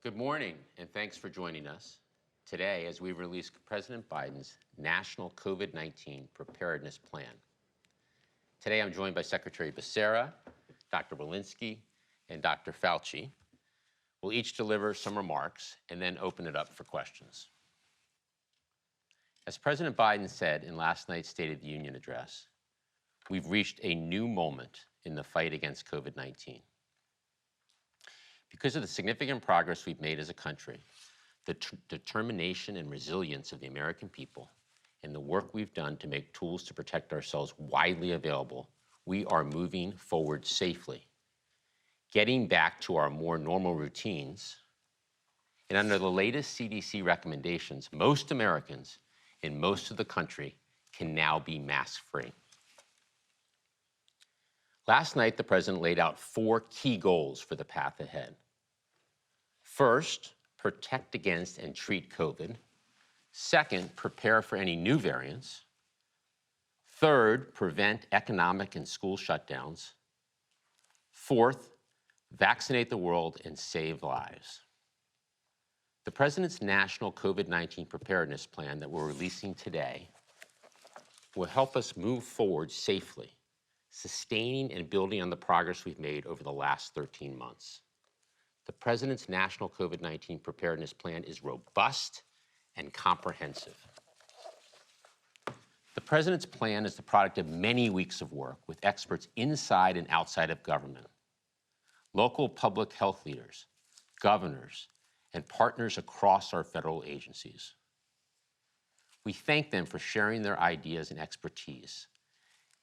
Good morning, and thanks for joining us today as we release President Biden's National COVID-19 Preparedness Plan. Today, I'm joined by Secretary Becerra, Dr. Walensky, and Dr. Fauci. We'll each deliver some remarks and then open it up for questions. As President Biden said in last night's State of the Union address, we've reached a new moment in the fight against COVID-19. Because of the significant progress we've made as a country, the determination and resilience of the American people, and the work we've done to make tools to protect ourselves widely available, we are moving forward safely, getting back to our more normal routines. And under the latest CDC recommendations, most Americans in most of the country can now be mask-free. Last night, the president laid out 4 key goals for the path ahead. First, protect against and treat COVID. Second, prepare for any new variants. Third, prevent economic and school shutdowns. Fourth, vaccinate the world and save lives. The president's national COVID-19 preparedness plan that we're releasing today will help us move forward safely, sustaining and building on the progress we've made over the last 13 months. The president's national COVID-19 preparedness plan is robust and comprehensive. The president's plan is the product of many weeks of work with experts inside and outside of government, local public health leaders, governors, and partners across our federal agencies. We thank them for sharing their ideas and expertise.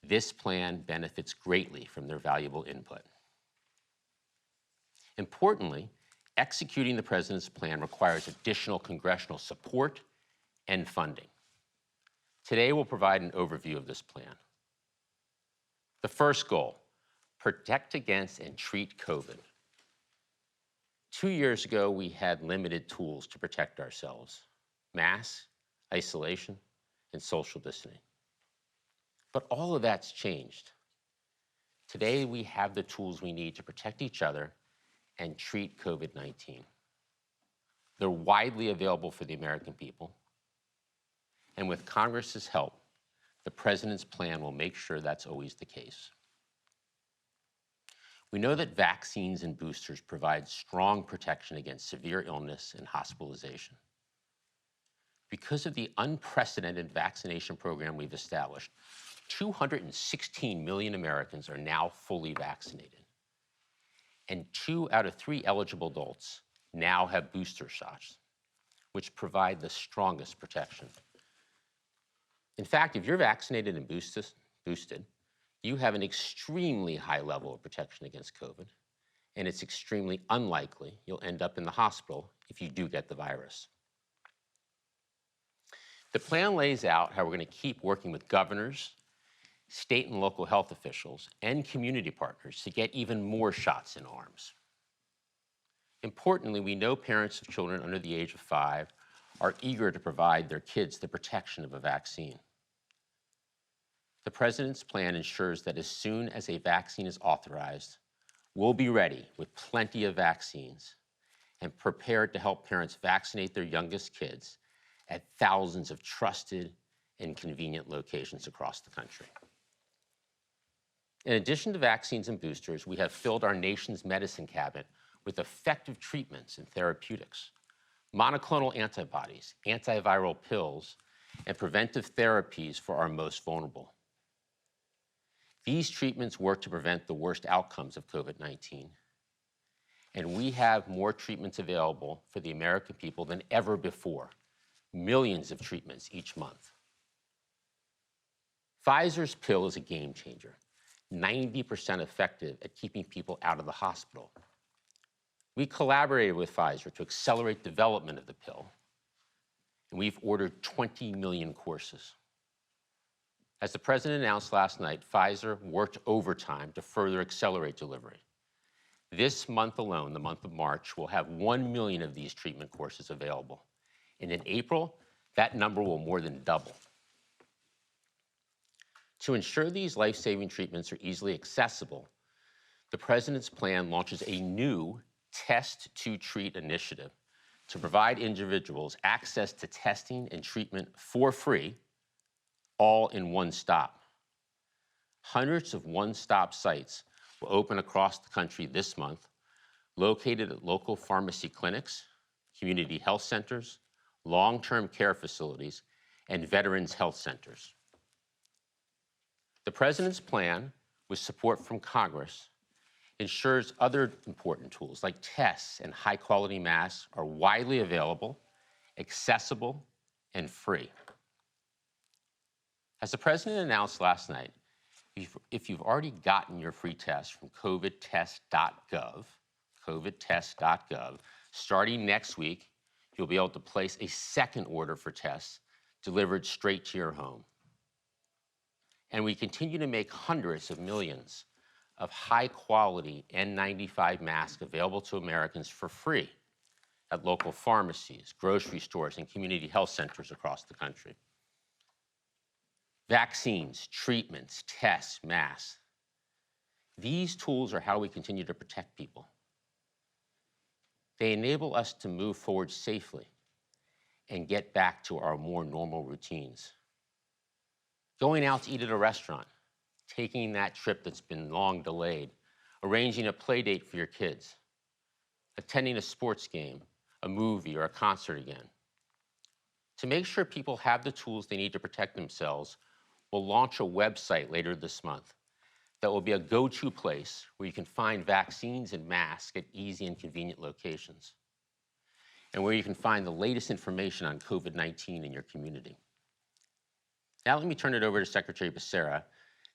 This plan benefits greatly from their valuable input. Importantly, executing the president's plan requires additional congressional support and funding. Today, we'll provide an overview of this plan. The first goal, protect against and treat COVID. 2 years ago, we had limited tools to protect ourselves: masks, isolation, and social distancing. But all of that's changed. Today, we have the tools we need to protect each other and treat COVID-19. They're widely available for the American people. And with Congress's help, the president's plan will make sure that's always the case. We know that vaccines and boosters provide strong protection against severe illness and hospitalization. Because of the unprecedented vaccination program we've established, 216 million Americans are now fully vaccinated. And 2 out of 3 eligible adults now have booster shots, which provide the strongest protection. In fact, if you're vaccinated and boosted, you have an extremely high level of protection against COVID, and it's extremely unlikely you'll end up in the hospital if you do get the virus. The plan lays out how we're going to keep working with governors, state and local health officials, and community partners to get even more shots in arms. Importantly, we know parents of children under the age of 5 are eager to provide their kids the protection of a vaccine. The president's plan ensures that as soon as a vaccine is authorized, we'll be ready with plenty of vaccines and prepared to help parents vaccinate their youngest kids at thousands of trusted and convenient locations across the country. In addition to vaccines and boosters, we have filled our nation's medicine cabinet with effective treatments and therapeutics, monoclonal antibodies, antiviral pills, and preventive therapies for our most vulnerable. These treatments work to prevent the worst outcomes of COVID-19, and we have more treatments available for the American people than ever before, millions of treatments each month. Pfizer's pill is a game changer, 90% effective at keeping people out of the hospital. We collaborated with Pfizer to accelerate development of the pill, and we've ordered 20 million courses. As the president announced last night, Pfizer worked overtime to further accelerate delivery. This month alone, the month of March, we'll have 1 million of these treatment courses available. And in April, that number will more than double. To ensure these life-saving treatments are easily accessible, the president's plan launches a new Test to Treat initiative to provide individuals access to testing and treatment for free, all in one stop. Hundreds of one-stop sites will open across the country this month, located at local pharmacy clinics, community health centers, long-term care facilities, and veterans health centers. The President's plan, with support from Congress, ensures other important tools like tests and high-quality masks are widely available, accessible, and free. As the President announced last night, if you've already gotten your free test from covidtest.gov, starting next week, you'll be able to place a second order for tests delivered straight to your home. And we continue to make hundreds of millions of high-quality N95 masks available to Americans for free at local pharmacies, grocery stores, and community health centers across the country. Vaccines, treatments, tests, masks. These tools are how we continue to protect people. They enable us to move forward safely and get back to our more normal routines. Going out to eat at a restaurant, taking that trip that's been long delayed, arranging a play date for your kids, attending a sports game, a movie, or a concert again. To make sure people have the tools they need to protect themselves, we'll launch a website later this month that will be a go-to place where you can find vaccines and masks at easy and convenient locations, and where you can find the latest information on COVID-19 in your community. Now let me turn it over to Secretary Becerra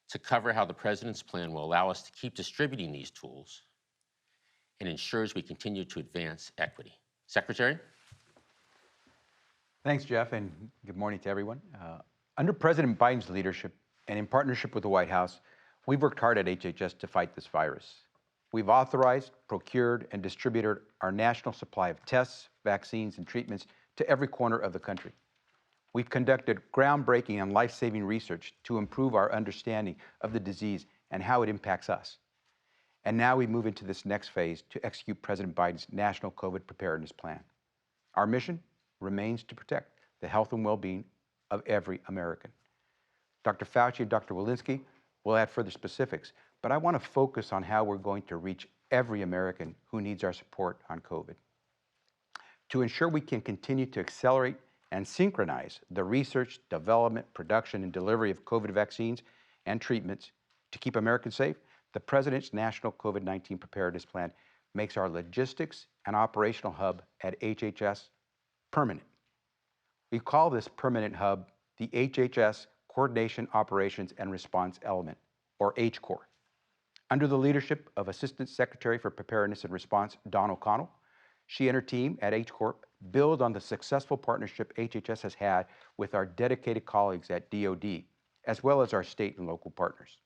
to cover how the President's plan will allow us to keep distributing these tools and ensures we continue to advance equity. Secretary? Thanks, Jeff, and good morning to everyone. Under President Biden's leadership and in partnership with the White House, we've worked hard at HHS to fight this virus. We've authorized, procured, and distributed our national supply of tests, vaccines, and treatments to every corner of the country. We've conducted groundbreaking and life-saving research to improve our understanding of the disease and how it impacts us. And now we move into this next phase to execute President Biden's National COVID Preparedness Plan. Our mission remains to protect the health and well-being of every American. Dr. Fauci and Dr. Walensky will add further specifics, but I want to focus on how we're going to reach every American who needs our support on COVID. To ensure we can continue to accelerate and synchronize the research, development, production, and delivery of COVID vaccines and treatments to keep Americans safe, the President's National COVID-19 Preparedness Plan makes our logistics and operational hub at HHS permanent. We call this permanent hub the HHS Coordination, Operations, and Response Element, or HCOR. Under the leadership of Assistant Secretary for Preparedness and Response, Dawn O'Connell, she and her team at HCOR build on the successful partnership HHS has had with our dedicated colleagues at DoD, as well as our state and local partners.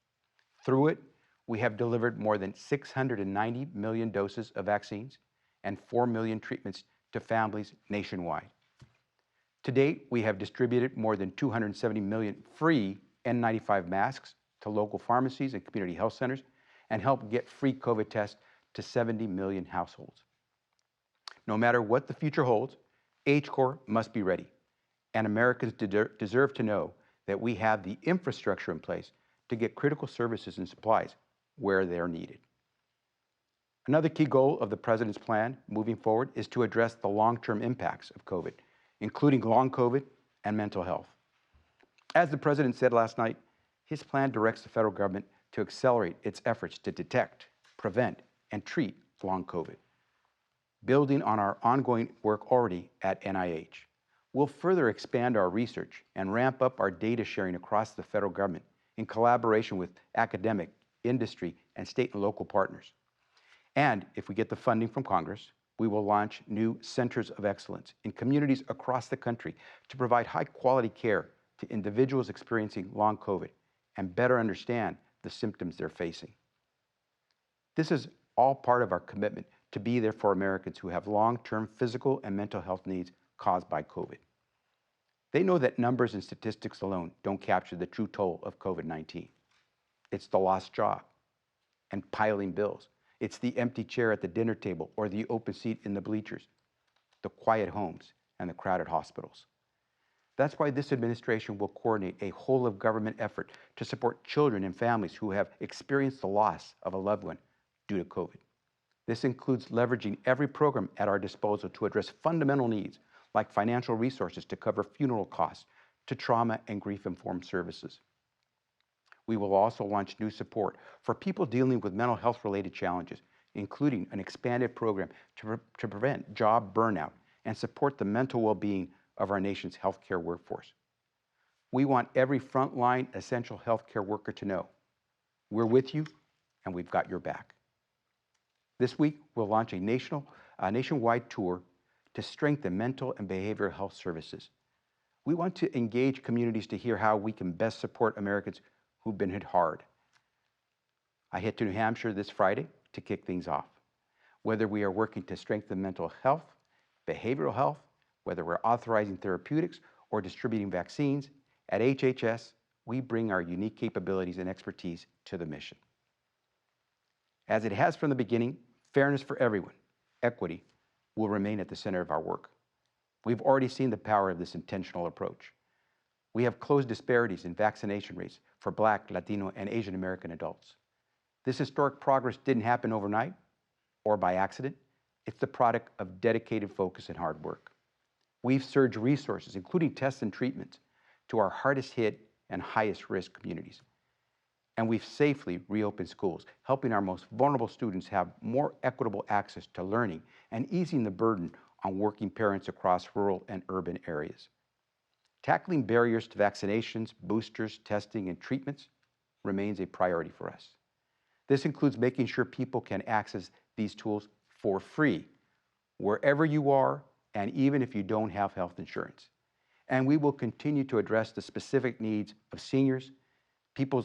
Through it, we have delivered more than 690 million doses of vaccines and 4 million treatments to families nationwide. To date, we have distributed more than 270 million free N95 masks to local pharmacies and community health centers and helped get free COVID tests to 70 million households. No matter what the future holds, HCOR must be ready, and Americans deserve to know that we have the infrastructure in place to get critical services and supplies where they are needed. Another key goal of the President's plan moving forward is to address the long-term impacts of COVID, including long COVID and mental health. As the President said last night, his plan directs the federal government to accelerate its efforts to detect, prevent, and treat long COVID. Building on our ongoing work already at NIH, we'll further expand our research and ramp up our data sharing across the federal government in collaboration with academic, industry, and state and local partners. And if we get the funding from Congress, we will launch new centers of excellence in communities across the country to provide high-quality care to individuals experiencing long COVID and better understand the symptoms they're facing. This is all part of our commitment to be there for Americans who have long-term physical and mental health needs caused by COVID. They know that numbers and statistics alone don't capture the true toll of COVID-19. It's the lost job and piling bills. It's the empty chair at the dinner table or the open seat in the bleachers, the quiet homes and the crowded hospitals. That's why this administration will coordinate a whole of government effort to support children and families who have experienced the loss of a loved one due to COVID. This includes leveraging every program at our disposal to address fundamental needs like financial resources to cover funeral costs, to trauma and grief-informed services. We will also launch new support for people dealing with mental health-related challenges, including an expanded program to prevent job burnout and support the mental well-being of our nation's healthcare workforce. We want every frontline essential healthcare worker to know we're with you and we've got your back. This week, we'll launch a nationwide tour to strengthen mental and behavioral health services. We want to engage communities to hear how we can best support Americans who've been hit hard. I head to New Hampshire this Friday to kick things off. Whether we are working to strengthen mental health, behavioral health, whether we're authorizing therapeutics or distributing vaccines, at HHS, we bring our unique capabilities and expertise to the mission. As it has from the beginning, fairness for everyone, equity, will remain at the center of our work. We've already seen the power of this intentional approach. We have closed disparities in vaccination rates for Black, Latino, and Asian American adults. This historic progress didn't happen overnight or by accident. It's the product of dedicated focus and hard work. We've surged resources, including tests and treatments, to our hardest hit and highest risk communities. And we've safely reopened schools, helping our most vulnerable students have more equitable access to learning and easing the burden on working parents across rural and urban areas. Tackling barriers to vaccinations, boosters, testing, and treatments remains a priority for us. This includes making sure people can access these tools for free, wherever you are, and even if you don't have health insurance. And we will continue to address the specific needs of seniors, people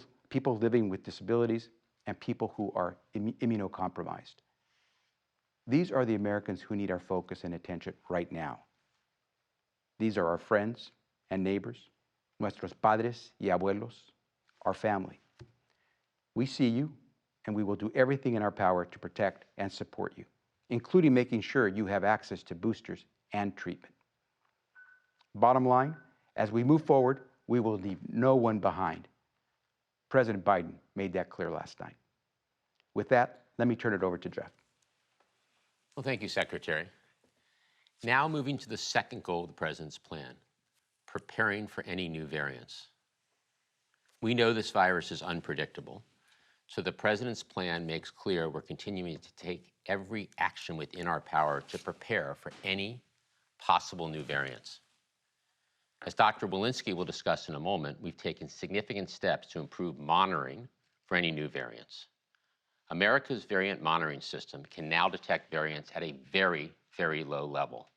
living with disabilities, and people who are immunocompromised. These are the Americans who need our focus and attention right now. These are our friends and neighbors, nuestros padres y abuelos, our family. We see you, and we will do everything in our power to protect and support you, including making sure you have access to boosters and treatment. Bottom line, as we move forward, we will leave no one behind. President Biden made that clear last night. With that, let me turn it over to Jeff. Well, thank you, Secretary. Now moving to the second goal of the President's plan, preparing for any new variants. We know this virus is unpredictable, so the President's plan makes clear we're continuing to take every action within our power to prepare for any possible new variants. As Dr. Walensky will discuss in a moment, we've taken significant steps to improve monitoring for any new variants. America's variant monitoring system can now detect variants at a very, very low level.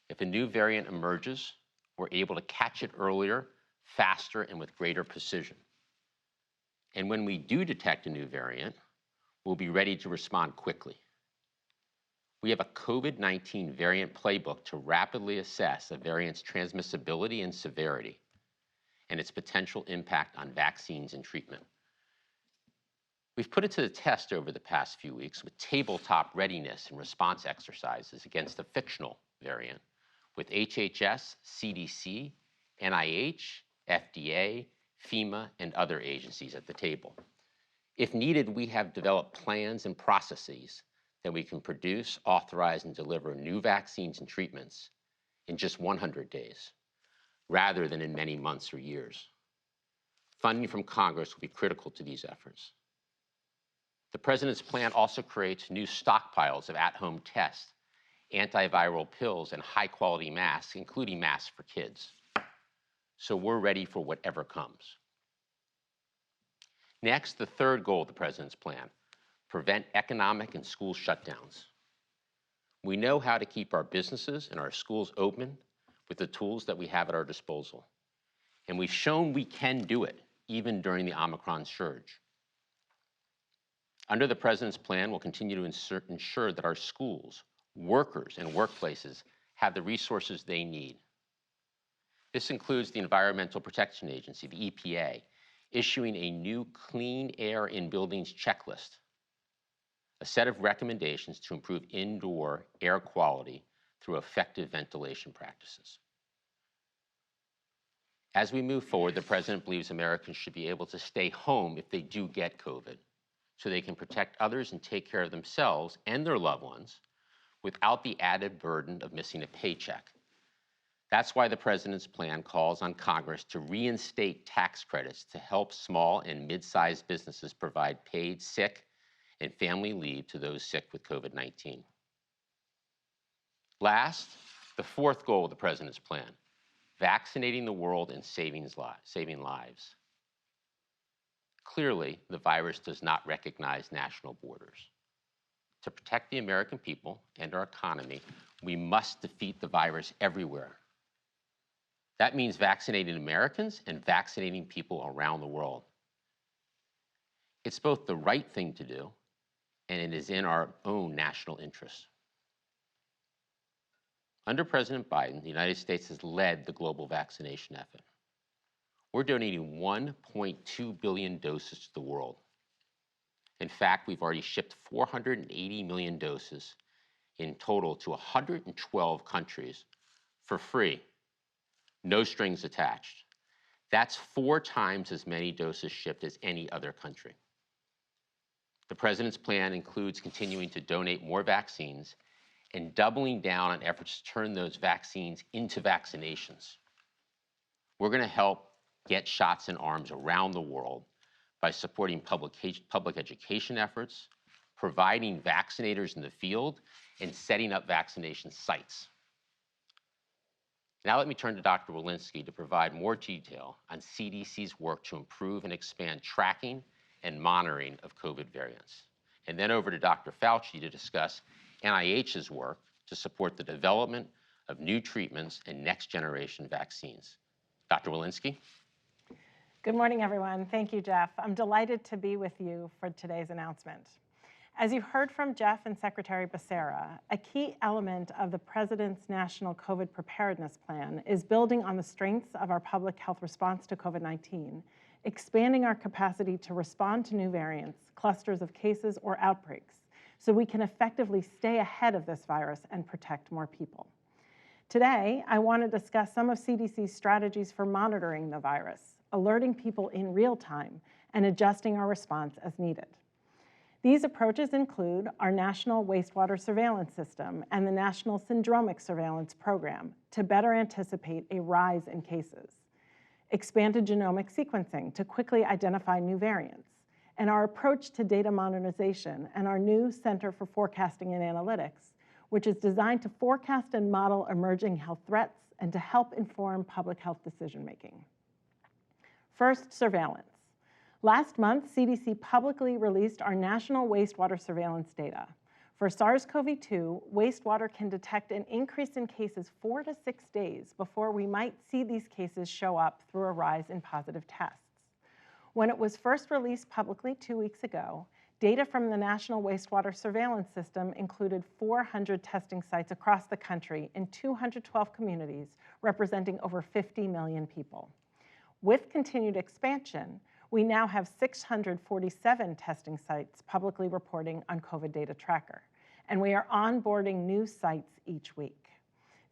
If a new variant emerges, we're able to catch it earlier, faster, and with greater precision. And when we do detect a new variant, we'll be ready to respond quickly. We have a COVID-19 variant playbook to rapidly assess a variant's transmissibility and severity, and its potential impact on vaccines and treatment. We've put it to the test over the past few weeks with tabletop readiness and response exercises against a fictional variant with HHS, CDC, NIH, FDA, FEMA, and other agencies at the table. If needed, we have developed plans and processes that we can produce, authorize, and deliver new vaccines and treatments in just 100 days, rather than in many months or years. Funding from Congress will be critical to these efforts. The President's plan also creates new stockpiles of at-home tests, antiviral pills, and high-quality masks, including masks for kids. So we're ready for whatever comes. Next, the third goal of the President's plan, prevent economic and school shutdowns. We know how to keep our businesses and our schools open with the tools that we have at our disposal. And we've shown we can do it, even during the Omicron surge. Under the President's plan, we'll continue to ensure that our schools, workers, and workplaces have the resources they need. This includes the Environmental Protection Agency, the EPA, issuing a new Clean Air in Buildings checklist. a set of recommendations to improve indoor air quality through effective ventilation practices. As we move forward, the President believes Americans should be able to stay home if they do get COVID, so they can protect others and take care of themselves and their loved ones without the added burden of missing a paycheck. That's why the President's plan calls on Congress to reinstate tax credits to help small and mid-sized businesses provide paid sick and family leave to those sick with COVID-19. Last, the fourth goal of the President's plan, vaccinating the world and saving lives. Clearly, the virus does not recognize national borders. To protect the American people and our economy, we must defeat the virus everywhere. That means vaccinating Americans and vaccinating people around the world. It's both the right thing to do, and it is in our own national interest. Under President Biden, the United States has led the global vaccination effort. We're donating 1.2 billion doses to the world. In fact, we've already shipped 480 million doses in total to 112 countries for free, no strings attached. That's 4 times as many doses shipped as any other country. The President's plan includes continuing to donate more vaccines and doubling down on efforts to turn those vaccines into vaccinations. We're going to help get shots in arms around the world by supporting public education efforts, providing vaccinators in the field, and setting up vaccination sites. Now let me turn to Dr. Walensky to provide more detail on CDC's work to improve and expand tracking and monitoring of COVID variants. And then over to Dr. Fauci to discuss NIH's work to support the development of new treatments and next-generation vaccines. Dr. Walensky? Good morning, everyone. Thank you, Jeff. I'm delighted to be with you for today's announcement. As you heard from Jeff and Secretary Becerra, a key element of the President's National COVID Preparedness Plan is building on the strengths of our public health response to COVID-19, expanding our capacity to respond to new variants, clusters of cases, or outbreaks, so we can effectively stay ahead of this virus and protect more people. Today, I want to discuss some of CDC's strategies for monitoring the virus, alerting people in real time, and adjusting our response as needed. These approaches include our National Wastewater Surveillance System and the National Syndromic Surveillance Program to better anticipate a rise in cases, expanded genomic sequencing to quickly identify new variants, and our approach to data modernization and our new Center for Forecasting and Analytics, which is designed to forecast and model emerging health threats and to help inform public health decision-making. First, surveillance. Last month, CDC publicly released our national wastewater surveillance data. For SARS-CoV-2, wastewater can detect an increase in cases 4 to 6 days before we might see these cases show up through a rise in positive tests. When it was first released publicly 2 weeks ago, data from the National Wastewater Surveillance System included 400 testing sites across the country in 212 communities, representing over 50 million people. With continued expansion, we now have 647 testing sites publicly reporting on COVID Data Tracker, and we are onboarding new sites each week.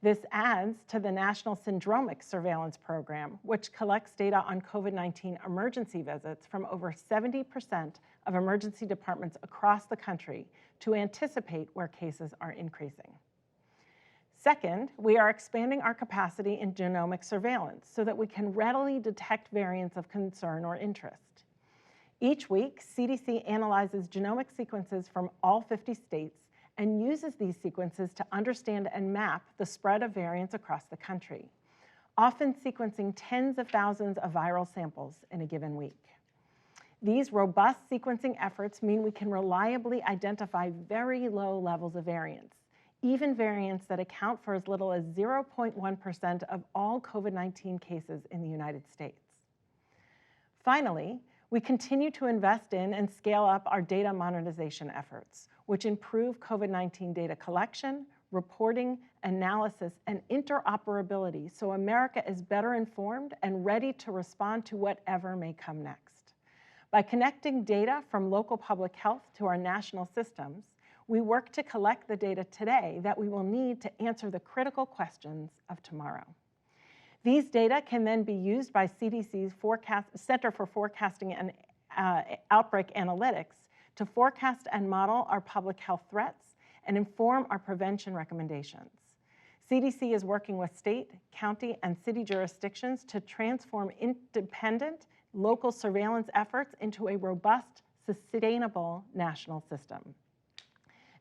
This adds to the National Syndromic Surveillance Program, which collects data on COVID-19 emergency visits from over 70% of emergency departments across the country to anticipate where cases are increasing. Second, we are expanding our capacity in genomic surveillance so that we can readily detect variants of concern or interest. Each week, CDC analyzes genomic sequences from all 50 states and uses these sequences to understand and map the spread of variants across the country, often sequencing tens of thousands of viral samples in a given week. These robust sequencing efforts mean we can reliably identify very low levels of variants, even variants that account for as little as 0.1% of all COVID-19 cases in the United States. Finally, we continue to invest in and scale up our data modernization efforts, which improve COVID-19 data collection, reporting, analysis, and interoperability so America is better informed and ready to respond to whatever may come next. By connecting data from local public health to our national systems, we work to collect the data today that we will need to answer the critical questions of tomorrow. These data can then be used by CDC's Center for Forecasting and Outbreak Analytics to forecast and model our public health threats and inform our prevention recommendations. CDC is working with state, county, and city jurisdictions to transform independent local surveillance efforts into a robust, sustainable national system.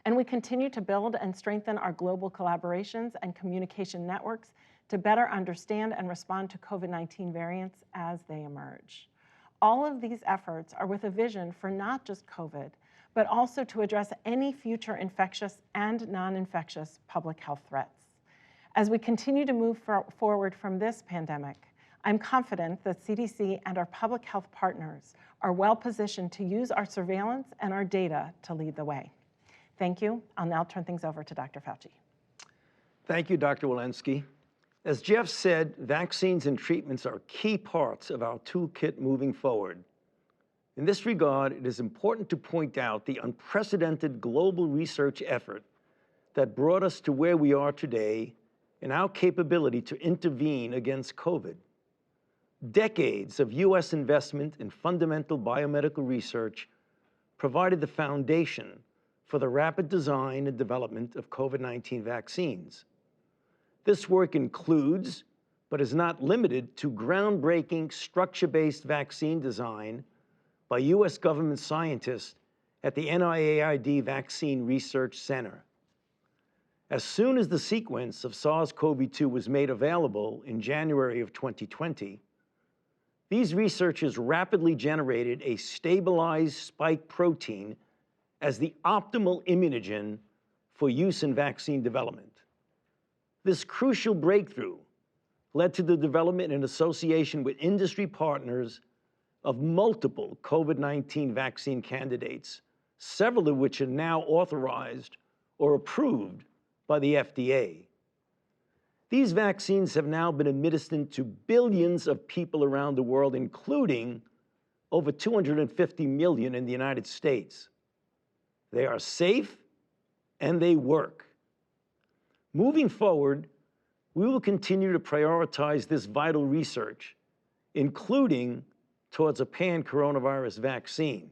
And we continue to build and strengthen our global collaborations and communication networks to better understand and respond to COVID-19 variants as they emerge. All of these efforts are with a vision for not just COVID, but also to address any future infectious and non-infectious public health threats. As we continue to move forward from this pandemic, I'm confident that CDC and our public health partners are well positioned to use our surveillance and our data to lead the way. Thank you. I'll now turn things over to Dr. Fauci. Thank you, Dr. Walensky. As Jeff said, vaccines and treatments are key parts of our toolkit moving forward. In this regard, it is important to point out the unprecedented global research effort that brought us to where we are today and our capability to intervene against COVID. Decades of U.S. investment in fundamental biomedical research provided the foundation for the rapid design and development of COVID-19 vaccines. This work includes, but is not limited to, groundbreaking structure-based vaccine design by U.S. government scientists at the NIAID Vaccine Research Center. As soon as the sequence of SARS-CoV-2 was made available in January of 2020, these researchers rapidly generated a stabilized spike protein as the optimal immunogen for use in vaccine development. This crucial breakthrough led to the development in association with industry partners of multiple COVID-19 vaccine candidates, several of which are now authorized or approved by the FDA. These vaccines have now been administered to billions of people around the world, including over 250 million in the United States. They are safe and they work. Moving forward, we will continue to prioritize this vital research, including towards a pan-coronavirus vaccine.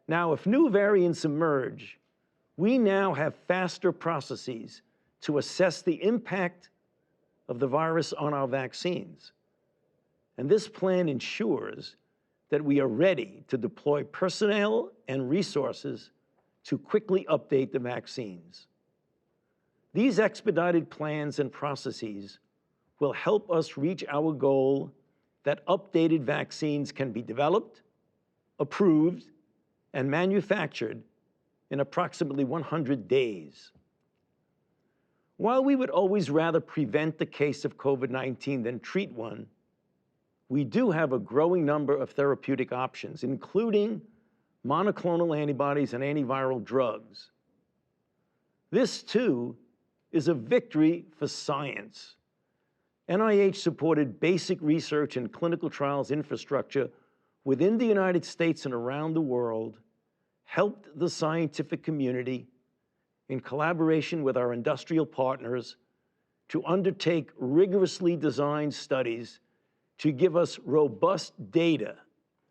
Now, if new variants emerge, we now have faster processes to assess the impact of the virus on our vaccines. And this plan ensures that we are ready to deploy personnel and resources to quickly update the vaccines. These expedited plans and processes will help us reach our goal that updated vaccines can be developed, approved, and manufactured in approximately 100 days. While we would always rather prevent the case of COVID-19 than treat one, we do have a growing number of therapeutic options, including monoclonal antibodies and antiviral drugs. This, too, is a victory for science. NIH-supported basic research and clinical trials infrastructure within the United States and around the world helped the scientific community, in collaboration with our industrial partners, to undertake rigorously designed studies to give us robust data,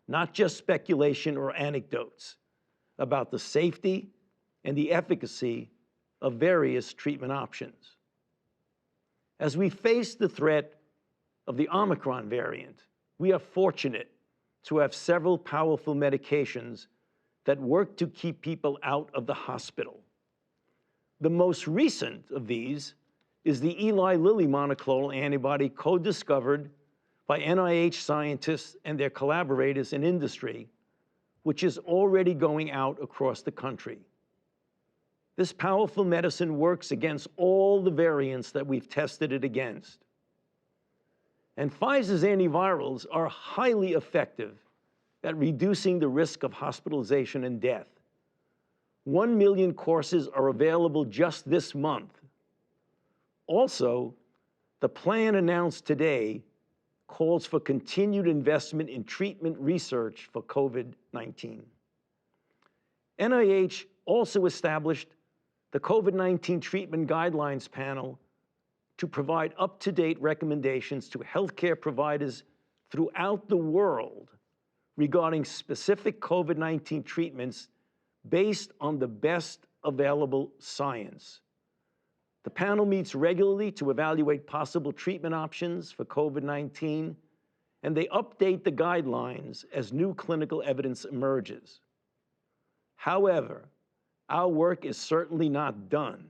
not just speculation or anecdotes, about the safety and the efficacy of various treatment options. As we face the threat of the Omicron variant, we are fortunate to have several powerful medications that work to keep people out of the hospital. The most recent of these is the Eli Lilly monoclonal antibody co-discovered by NIH scientists and their collaborators in industry, which is already going out across the country. This powerful medicine works against all the variants that we've tested it against. And Pfizer's antivirals are highly effective at reducing the risk of hospitalization and death. 1 million courses are available just this month. Also, the plan announced today calls for continued investment in treatment research for COVID-19. NIH also established the COVID-19 Treatment Guidelines Panel to provide up-to-date recommendations to healthcare providers throughout the world regarding specific COVID-19 treatments based on the best available science. The panel meets regularly to evaluate possible treatment options for COVID-19, and they update the guidelines as new clinical evidence emerges. However, our work is certainly not done.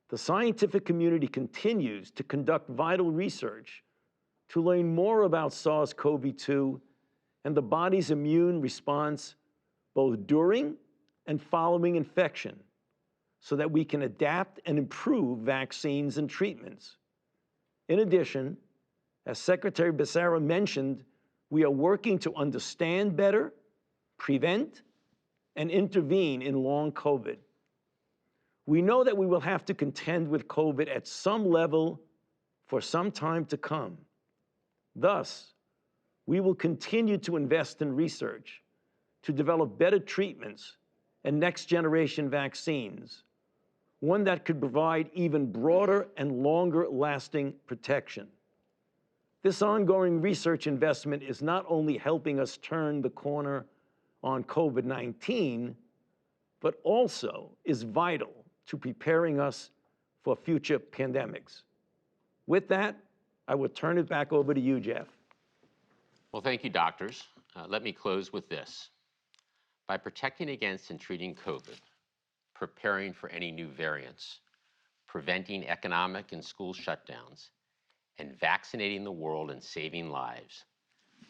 The scientific community continues to conduct vital research to learn more about SARS-CoV-2 and the body's immune response both during and following infection, so that we can adapt and improve vaccines and treatments. In addition, as Secretary Becerra mentioned, we are working to understand better, prevent, and intervene in long COVID. We know that we will have to contend with COVID at some level for some time to come. Thus, we will continue to invest in research to develop better treatments and next-generation vaccines, one that could provide even broader and longer-lasting protection. This ongoing research investment is not only helping us turn the corner on COVID-19, but also is vital to preparing us for future pandemics. With that, I will turn it back over to you, Jeff. Well, thank you, doctors. Let me close with this. By protecting against and treating COVID, preparing for any new variants, preventing economic and school shutdowns, and vaccinating the world and saving lives,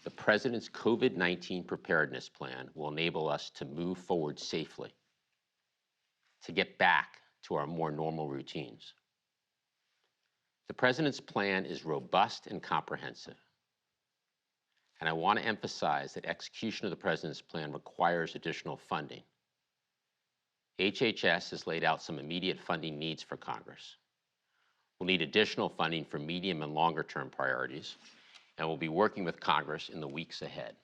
the President's COVID-19 preparedness plan will enable us to move forward safely, to get back to our more normal routines. The President's plan is robust and comprehensive. And I want to emphasize that execution of the President's plan requires additional funding. HHS has laid out some immediate funding needs for Congress. We'll need additional funding for medium and longer-term priorities, and we'll be working with Congress in the weeks ahead.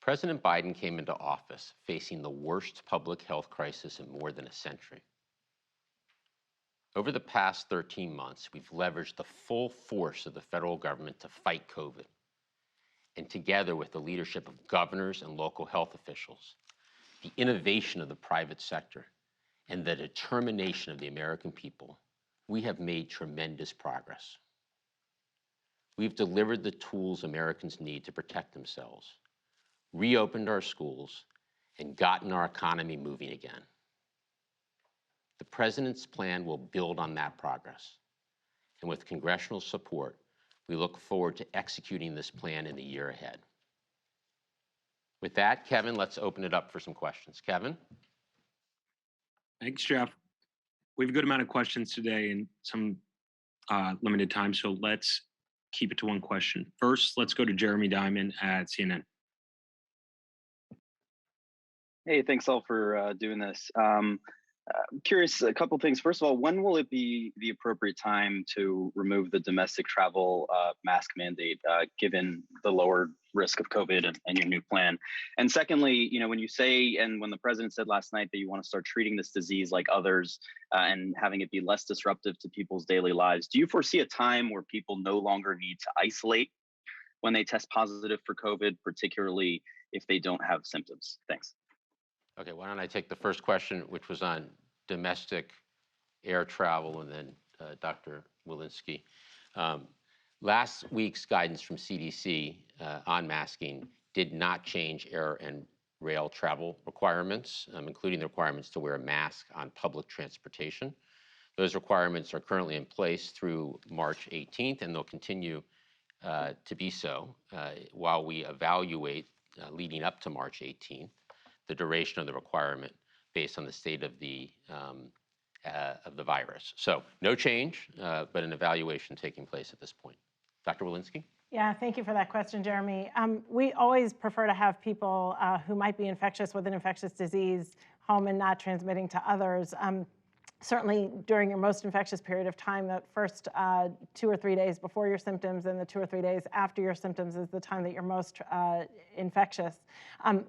President Biden came into office facing the worst public health crisis in more than a century. Over the past 13 months, we've leveraged the full force of the federal government to fight COVID. And together with the leadership of governors and local health officials, the innovation of the private sector, and the determination of the American people, we have made tremendous progress. We've delivered the tools Americans need to protect themselves, reopened our schools, and gotten our economy moving again. The President's plan will build on that progress. And with congressional support, we look forward to executing this plan in the year ahead. With that, Kevin, let's open it up for some questions. Kevin? Thanks, Jeff. We have a good amount of questions today and some limited time, so let's keep it to one question. First, let's go to Jeremy Diamond at CNN. Hey, thanks all for doing this. I'm curious, a couple things. First of all, when will it be the appropriate time to remove the domestic travel mask mandate, given the lower risk of COVID and your new plan? And secondly, when you say, and when the president said last night that you want to start treating this disease like others and having it be less disruptive to people's daily lives, do you foresee a time where people no longer need to isolate when they test positive for COVID, particularly if they don't have symptoms? Thanks. Okay, why don't I take the first question, which was on domestic air travel, and then Dr. Walensky. Last week's guidance from CDC on masking did not change air and rail travel requirements, including the requirements to wear a mask on public transportation. Those requirements are currently in place through March 18th, and they'll continue to be so while we evaluate leading up to March 18th. The duration of the requirement based on the state of the virus. So no change, but an evaluation taking place at this point. Dr. Walensky? Yeah, thank you for that question, Jeremy. We always prefer to have people who might be infectious with an infectious disease home and not transmitting to others. certainly during your most infectious period of time, that first 2 or 3 days before your symptoms and the 2 or 3 days after your symptoms is the time that you're most infectious.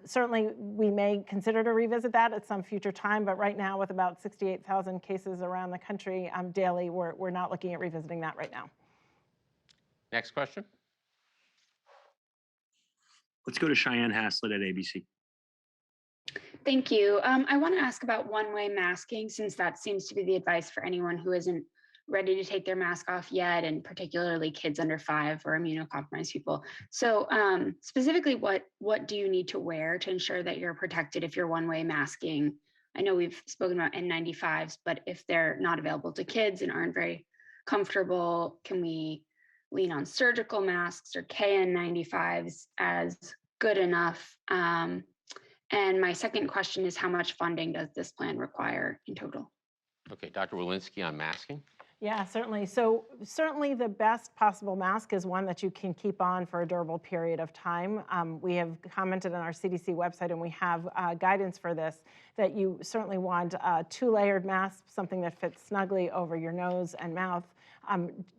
Certainly, we may consider to revisit that at some future time, but right now, with about 68,000 cases around the country daily, we're not looking at revisiting that right now. Next question. Let's go to Cheyenne Haslett at ABC. Thank you. I want to ask about one-way masking, since that seems to be the advice for anyone who isn't ready to take their mask off yet, and particularly kids under 5 or immunocompromised people. So specifically, what do you need to wear to ensure that you're protected if you're one-way masking? I know we've spoken about N95s, but if they're not available to kids and aren't very comfortable, can we lean on surgical masks or KN95s as good enough? And my second question is, how much funding does this plan require in total? Okay, Dr. Walensky on masking. Yeah, certainly. So certainly the best possible mask is one that you can keep on for a durable period of time. We have commented on our CDC website, and we have guidance for this, that you certainly want a 2-layered mask, something that fits snugly over your nose and mouth,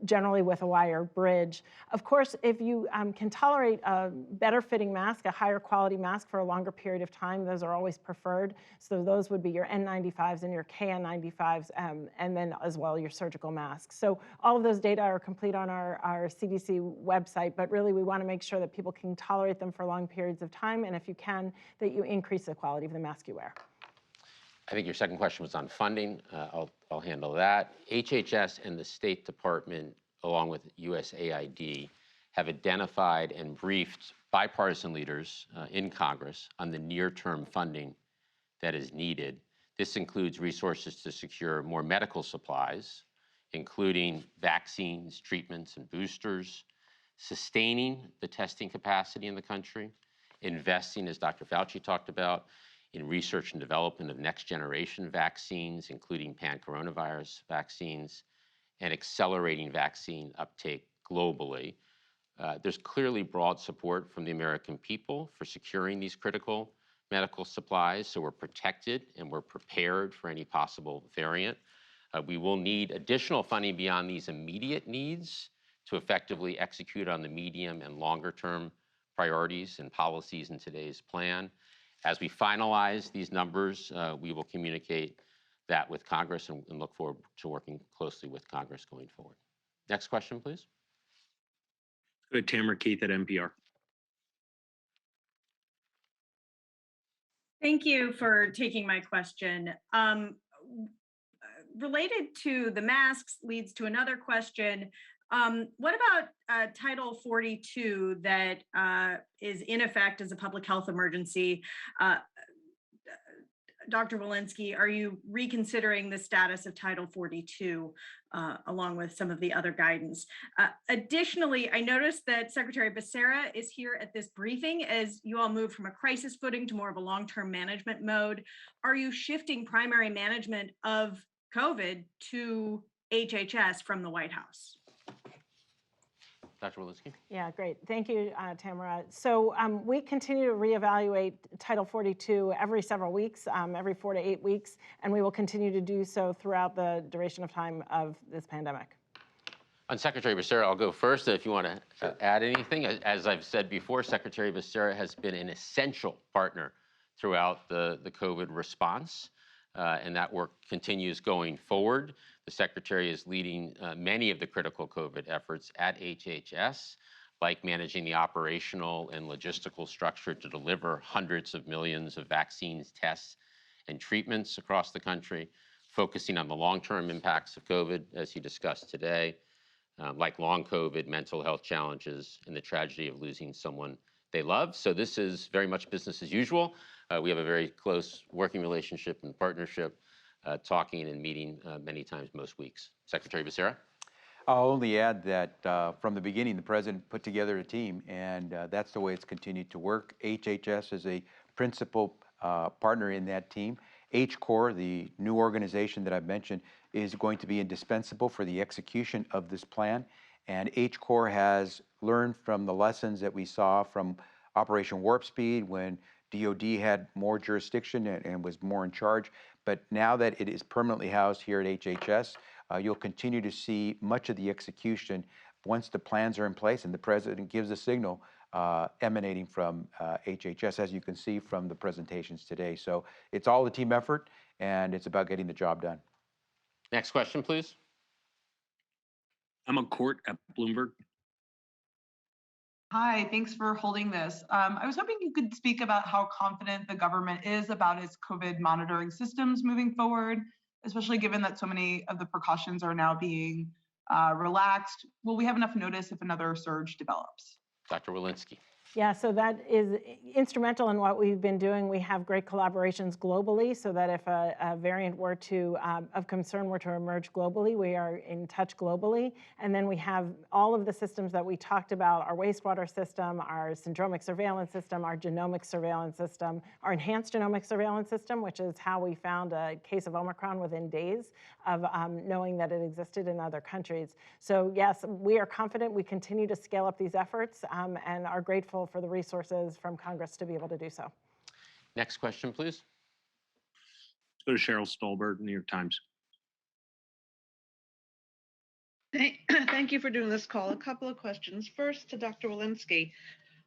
generally with a wire bridge. Of course, if you can tolerate a better fitting mask, a higher quality mask for a longer period of time, those are always preferred. So those would be your N95s and your KN95s, and then as well your surgical masks. So all of those data are complete on our CDC website, but really we want to make sure that people can tolerate them for long periods of time, and if you can, that you increase the quality of the mask you wear. I think your second question was on funding. I'll handle that. HHS and the State Department, along with USAID, have identified and briefed bipartisan leaders in Congress on the near-term funding that is needed. This includes resources to secure more medical supplies, including vaccines, treatments, and boosters, sustaining the testing capacity in the country, investing, as Dr. Fauci talked about, in research and development of next-generation vaccines, including pan-coronavirus vaccines, and accelerating vaccine uptake globally. There's clearly broad support from the American people for securing these critical medical supplies, so we're protected and we're prepared for any possible variant. We will need additional funding beyond these immediate needs to effectively execute on the medium and longer-term priorities and policies in today's plan. As we finalize these numbers, we will communicate that with Congress and look forward to working closely with Congress going forward. Next question, please. Good, Tamara Keith at NPR. Thank you for taking my question. Related to the masks leads to another question. What about Title 42 that is in effect as a public health emergency? Dr. Walensky, are you reconsidering the status of Title 42 along with some of the other guidance? Additionally, I noticed that Secretary Becerra is here at this briefing as you all move from a crisis footing to more of a long-term management mode. Are you shifting primary management of COVID to HHS from the White House? Dr. Walensky? Yeah, great. Thank you, Tamara. So we continue to reevaluate Title 42 every several weeks, every 4 to 8 weeks, and we will continue to do so throughout the duration of time of this pandemic. On Secretary Becerra, I'll go first if you want to add anything. As I've said before, Secretary Becerra has been an essential partner throughout the COVID response, and that work continues going forward. The Secretary is leading many of the critical COVID efforts at HHS, like managing the operational and logistical structure to deliver hundreds of millions of vaccines, tests, and treatments across the country, focusing on the long-term impacts of COVID, as he discussed today, like long COVID, mental health challenges, and the tragedy of losing someone they love. So this is very much business as usual. We have a very close working relationship and partnership, talking and meeting many times most weeks. Secretary Becerra? I'll only add that from the beginning, the President put together a team, and that's the way it's continued to work. HHS is a principal partner in that team. HCOR, the new organization that I've mentioned, is going to be indispensable for the execution of this plan. And HCOR has learned from the lessons that we saw from Operation Warp Speed when DOD had more jurisdiction and was more in charge. But now that it is permanently housed here at HHS, you'll continue to see much of the execution once the plans are in place and the president gives a signal emanating from HHS, as you can see from the presentations today. So it's all a team effort, and it's about getting the job done. Next question, please. Emma Court at Bloomberg. Hi, thanks for holding this. I was hoping you could speak about how confident the government is about its COVID monitoring systems moving forward, especially given that so many of the precautions are now being relaxed. Will we have enough notice if another surge develops? Dr. Walensky. Yeah, so that is instrumental in what we've been doing. We have great collaborations globally so that if a variant were to, of concern were to emerge globally, we are in touch globally. And then we have all of the systems that we talked about, our wastewater system, our syndromic surveillance system, our genomic surveillance system, our enhanced genomic surveillance system, which is how we found a case of Omicron within days of knowing that it existed in other countries. So yes, we are confident we continue to scale up these efforts and are grateful for the resources from Congress to be able to do so. Next question, please. Let's go to Cheryl Stolberg, New York Times. Thank you for doing this call. A couple of questions. First, to Dr. Walensky.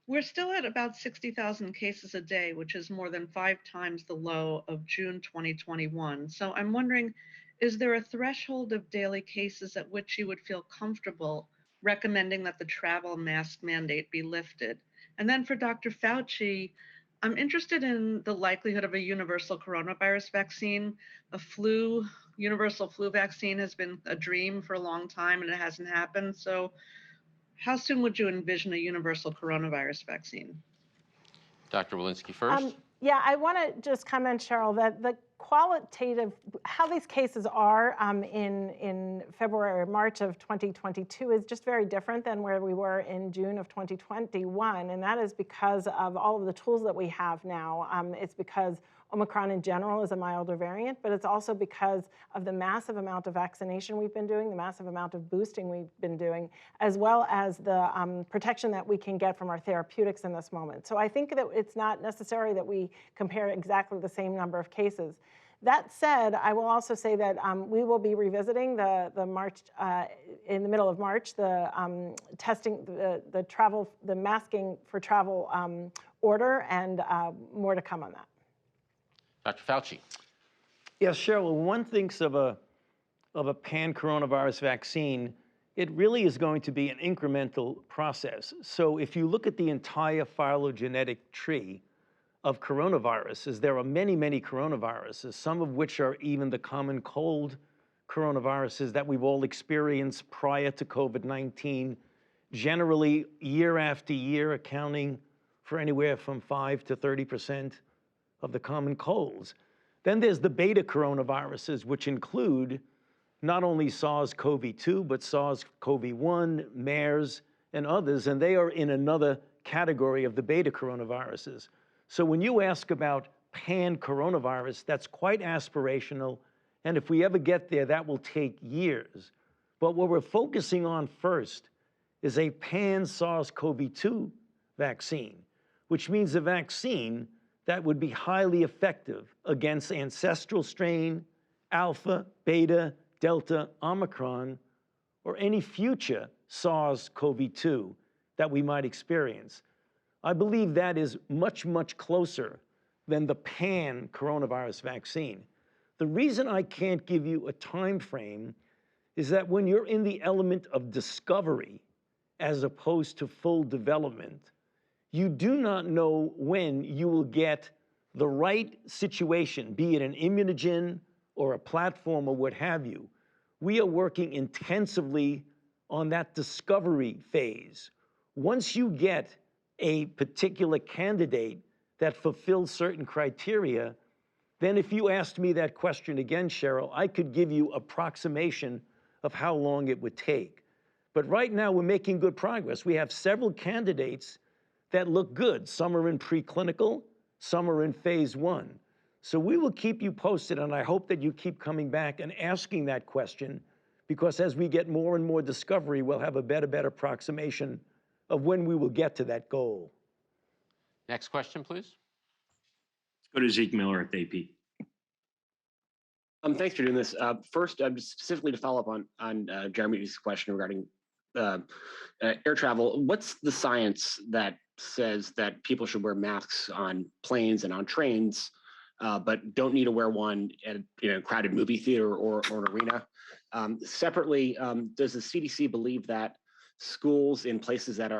We're still at about 60,000 cases a day, which is more than 5 times the low of June 2021. So I'm wondering, is there a threshold of daily cases at which you would feel comfortable recommending that the travel mask mandate be lifted? And then for Dr. Fauci, I'm interested in the likelihood of a universal coronavirus vaccine. A universal flu vaccine has been a dream for a long time and it hasn't happened. So how soon would you envision a universal coronavirus vaccine? Dr. Walensky first. Yeah, I want to just comment, Cheryl, that the qualitative, how these cases are in February or March of 2022 is just very different than where we were in June of 2021. And that is because of all of the tools that we have now. It's because Omicron in general is a milder variant, but it's also because of the massive amount of vaccination we've been doing, the massive amount of boosting we've been doing, as well as the protection that we can get from our therapeutics in this moment. So I think that it's not necessary that we compare exactly the same number of cases. That said, I will also say that we will be revisiting the March, in the middle of March, the testing, the masking for travel order, and more to come on that. Dr. Fauci. Yes, Cheryl, when one thinks of a pan-coronavirus vaccine, it really is going to be an incremental process. So if you look at the entire phylogenetic tree of coronaviruses, there are many, many coronaviruses, some of which are even the common cold coronaviruses that we've all experienced prior to COVID-19, generally year after year accounting for anywhere from 5 to 30% of the common colds. Then there's the beta coronaviruses, which include not only SARS-CoV-2, but SARS-CoV-1, MERS, and others, and they are in another category of the beta coronaviruses. So when you ask about pan-coronavirus, that's quite aspirational, and if we ever get there, that will take years. But what we're focusing on first is a pan-SARS-CoV-2 vaccine, which means a vaccine that would be highly effective against ancestral strain, alpha, beta, delta, Omicron, or any future SARS-CoV-2 that we might experience. I believe that is much, much closer than the pan-coronavirus vaccine. The reason I can't give you a time frame is that when you're in the element of discovery as opposed to full development, you do not know when you will get the right situation, be it an immunogen or a platform or what have you. We are working intensively on that discovery phase. Once you get a particular candidate that fulfills certain criteria, then if you asked me that question again, Cheryl, I could give you approximation of how long it would take. But right now we're making good progress. We have several candidates that look good. Some are in preclinical, some are in phase 1. So we will keep you posted, and I hope that you keep coming back and asking that question, because as we get more and more discovery, we'll have a better approximation of when we will get to that goal. Next question, please. Let's go to Zeke Miller at the AP. Thanks for doing this. First, just specifically to follow up on Jeremy's question regarding air travel. What's the science that says that people should wear masks on planes and on trains, but don't need to wear one at a crowded movie theater or an arena? Separately, does the CDC believe that schools in places that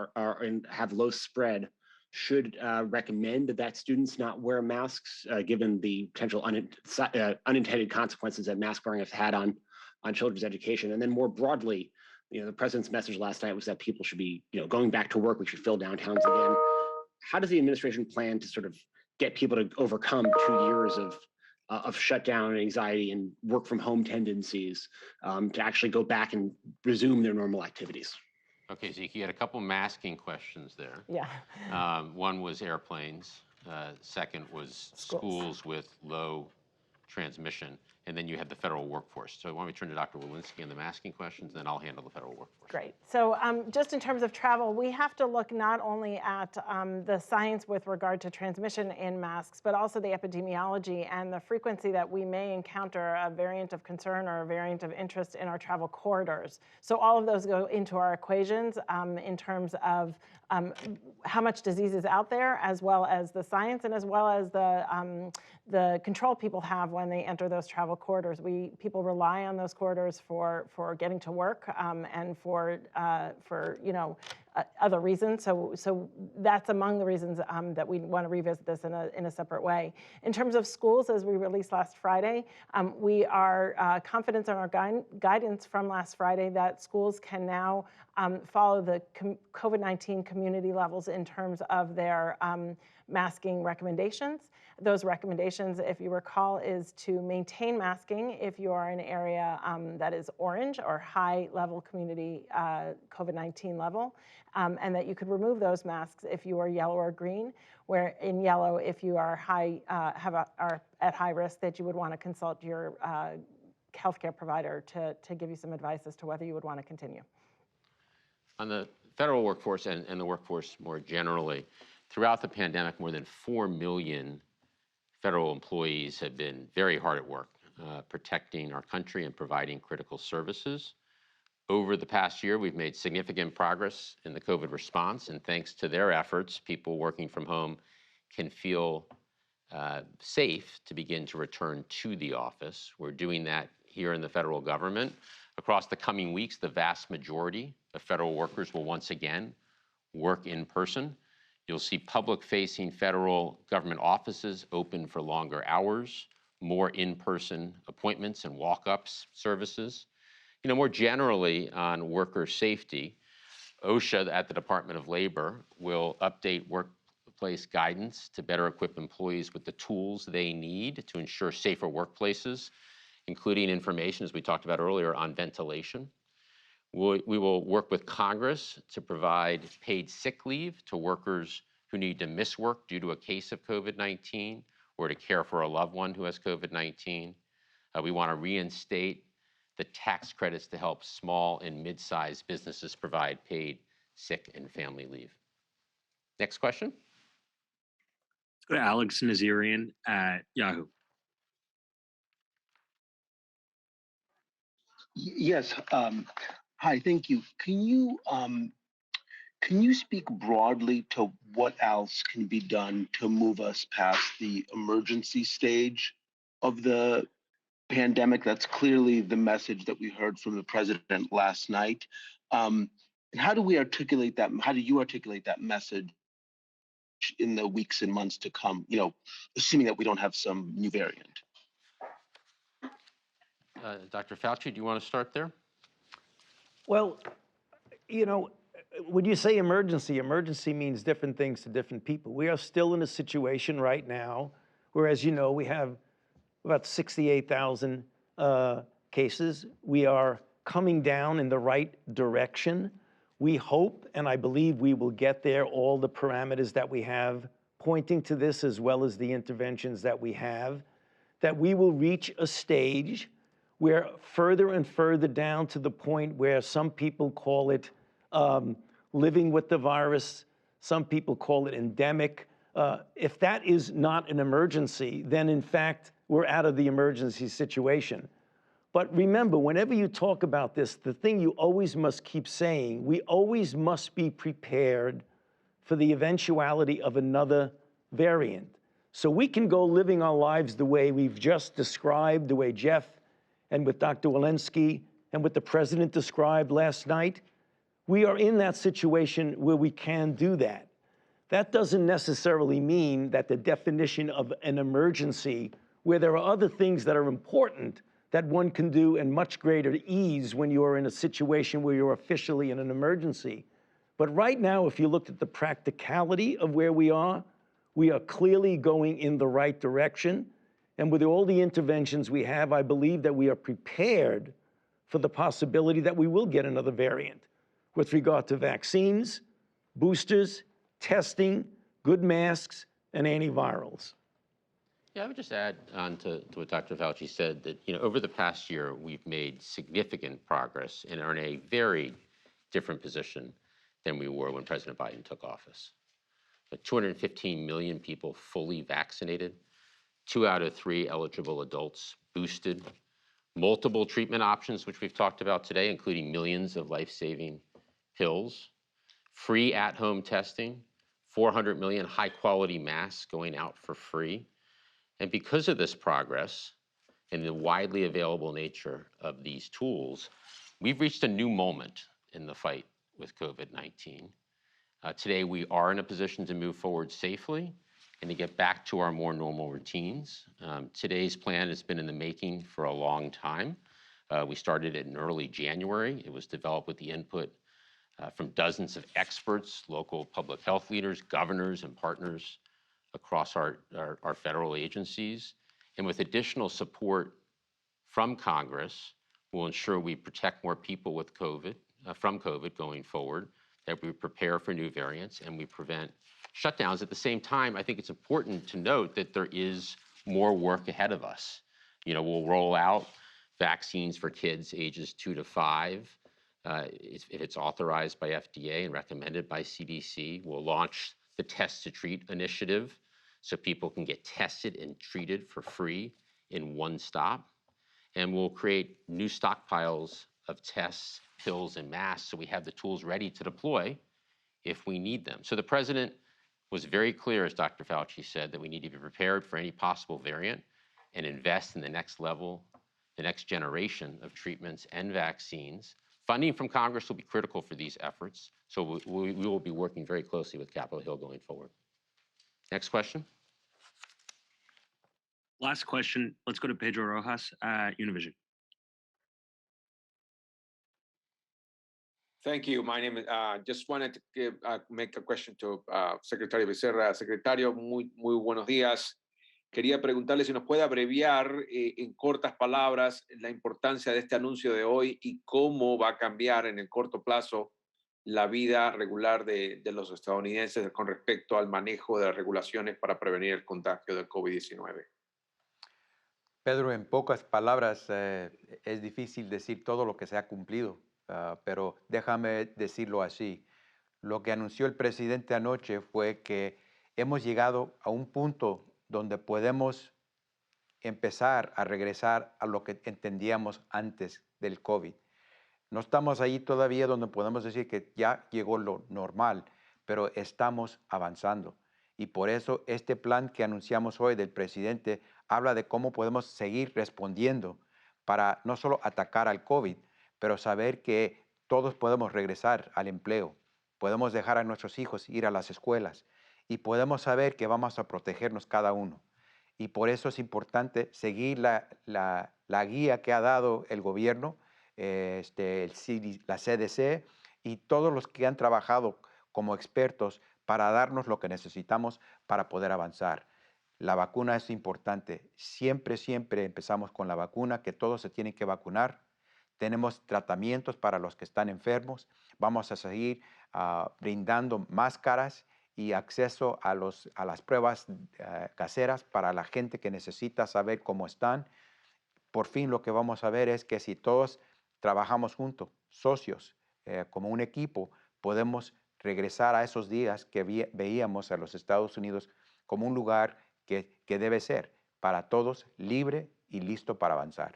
have low spread should recommend that students not wear masks, given the potential unintended consequences that mask wearing has had on children's education? And then more broadly, the president's message last night was that people should be, going back to work. We should fill downtowns again. How does the administration plan to sort of get people to overcome 2 years of shutdown and anxiety and work from home tendencies to actually go back and resume their normal activities? Okay, Zeke, you had a couple masking questions there. Yeah. One was airplanes. Second was schools with low transmission. And then you had the federal workforce. So why don't we turn to Dr. Walensky on the masking questions, then I'll handle the federal workforce. Great. So just in terms of travel, we have to look not only at the science with regard to transmission in masks, but also the epidemiology and the frequency that we may encounter a variant of concern or a variant of interest in our travel corridors. So all of those go into our equations in terms of how much disease is out there, as well as the science and as well as the control people have when they enter those travel corridors. People rely on those corridors for getting to work and for other reasons. So that's among the reasons that we want to revisit this in a separate way. In terms of schools, as we released last Friday, we are confident in our guidance from last Friday that schools can now follow the COVID-19 community levels in terms of their masking recommendations. Those recommendations, if you recall, is to maintain masking if you are in an area that is orange or high level community COVID-19 level, and that you could remove those masks if you are yellow or green, where in yellow, if you are are at high risk, that you would want to consult your healthcare provider to give you some advice as to whether you would want to continue. On the federal workforce and the workforce more generally, throughout the pandemic, more than 4 million federal employees have been very hard at work, protecting our country and providing critical services. Over the past year, we've made significant progress in the COVID response, and thanks to their efforts, people working from home can feel safe to begin to return to the office. We're doing that here in the federal government. Across the coming weeks, the vast majority of federal workers will once again work in person. You'll see public-facing federal government offices open for longer hours, more in-person appointments and walk-ups services. More generally on worker safety, OSHA at the Department of Labor will update workplace guidance to better equip employees with the tools they need to ensure safer workplaces, including information, as we talked about earlier, on ventilation. We will work with Congress to provide paid sick leave to workers who need to miss work due to a case of COVID-19 or to care for a loved one who has COVID-19. We want to reinstate the tax credits to help small and mid-sized businesses provide paid sick and family leave. Next question. Let's go to Alex Nazarian at Yahoo. Yes. Hi. Thank you. Can you speak broadly to what else can be done to move us past the emergency stage of the pandemic? That's clearly the message that we heard from the president last night. And how do we articulate that? How do you articulate that message in the weeks and months to come? Assuming that we don't have some new variant. Dr. Fauci, do you want to start there? Well, when you say emergency means different things to different people. We are still in a situation right now where, as you know, we have about 68,000 cases. We are coming down in the right direction. We hope, and I believe we will get there, all the parameters that we have pointing to this, as well as the interventions that we have, that we will reach a stage where further and further down to the point where some people call it living with the virus, some people call it endemic. If that is not an emergency, then in fact, we're out of the emergency situation. But remember, whenever you talk about this, the thing you always must keep saying, we always must be prepared for the eventuality of another variant. So we can go living our lives the way we've just described, the way Jeff and with Dr. Walensky and what the president described last night. We are in that situation where we can do that. That doesn't necessarily mean that the definition of an emergency, where there are other things that are important that one can do in much greater ease when you are in a situation where you're officially in an emergency. But right now, if you looked at the practicality of where we are clearly going in the right direction. And with all the interventions we have, I believe that we are prepared for the possibility that we will get another variant with regard to vaccines, boosters, testing, good masks, and antivirals. Yeah, I would just add on to what Dr. Fauci said that, over the past year, we've made significant progress and are in a very different position than we were when President Biden took office. 215 million people fully vaccinated, 2 out of 3 eligible adults boosted, multiple treatment options, which we've talked about today, including millions of life-saving pills, free at-home testing, 400 million high-quality masks going out for free. And because of this progress and the widely available nature of these tools, we've reached a new moment in the fight with COVID-19. Today, we are in a position to move forward safely and to get back to our more normal routines. Today's plan has been in the making for a long time. We started it in early January. It was developed with the input from dozens of experts, local public health leaders, governors, and partners across our federal agencies. And with additional support from Congress, we'll ensure we protect more people with from COVID going forward, that we prepare for new variants, and we prevent shutdowns. At the same time, I think it's important to note that there is more work ahead of us. We'll roll out vaccines for kids ages 2 to 5. If it's authorized by FDA and recommended by CDC, we'll launch the Test to Treat initiative so people can get tested and treated for free in one stop. And we'll create new stockpiles of tests, pills, and masks so we have the tools ready to deploy if we need them. So the president was very clear, as Dr. Fauci said, that we need to be prepared for any possible variant and invest in the next level, the next generation of treatments and vaccines. Funding from Congress will be critical for these efforts, so we will be working very closely with Capitol Hill going forward. Next question. Last question. Let's go to Pedro Rojas at Univision. Thank you. My name is, just wanted to make a question to Secretary Becerra. Secretario, muy buenos días. Quería preguntarle si nos puede abreviar en cortas palabras la importancia de este anuncio de hoy y cómo va a cambiar en el corto plazo la vida regular de los estadounidenses con respecto al manejo de las regulaciones para prevenir el contagio del COVID-19. Pedro, en pocas palabras, es difícil decir todo lo que se ha cumplido, pero déjame decirlo así. Lo que anunció el presidente anoche fue que hemos llegado a un punto donde podemos empezar a regresar a lo que entendíamos antes del COVID. No estamos ahí todavía donde podemos decir que ya llegó lo normal, pero estamos avanzando. Y por eso este plan que anunciamos hoy del presidente habla de cómo podemos seguir respondiendo para no solo atacar al COVID, pero saber que todos podemos regresar al empleo, podemos dejar a nuestros hijos ir a las escuelas y podemos saber que vamos a protegernos cada uno. Y por eso es importante seguir la guía que ha dado el gobierno, la CDC y todos los que han trabajado como expertos para darnos lo que necesitamos para poder avanzar. La vacuna es importante. Siempre empezamos con la vacuna, que todos se tienen que vacunar. Tenemos tratamientos para los que están enfermos. Vamos a seguir brindando máscaras y acceso a las pruebas caseras para la gente que necesita saber cómo están. Por fin lo que vamos a ver es que si todos trabajamos juntos, socios, como un equipo, podemos regresar a esos días que veíamos a los Estados Unidos como un lugar que debe ser para todos, libre y listo para avanzar.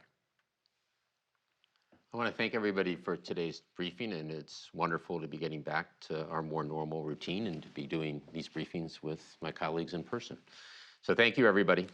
I want to thank everybody for today's briefing, and it's wonderful to be getting back to our more normal routine and to be doing these briefings with my colleagues in person. So thank you, everybody.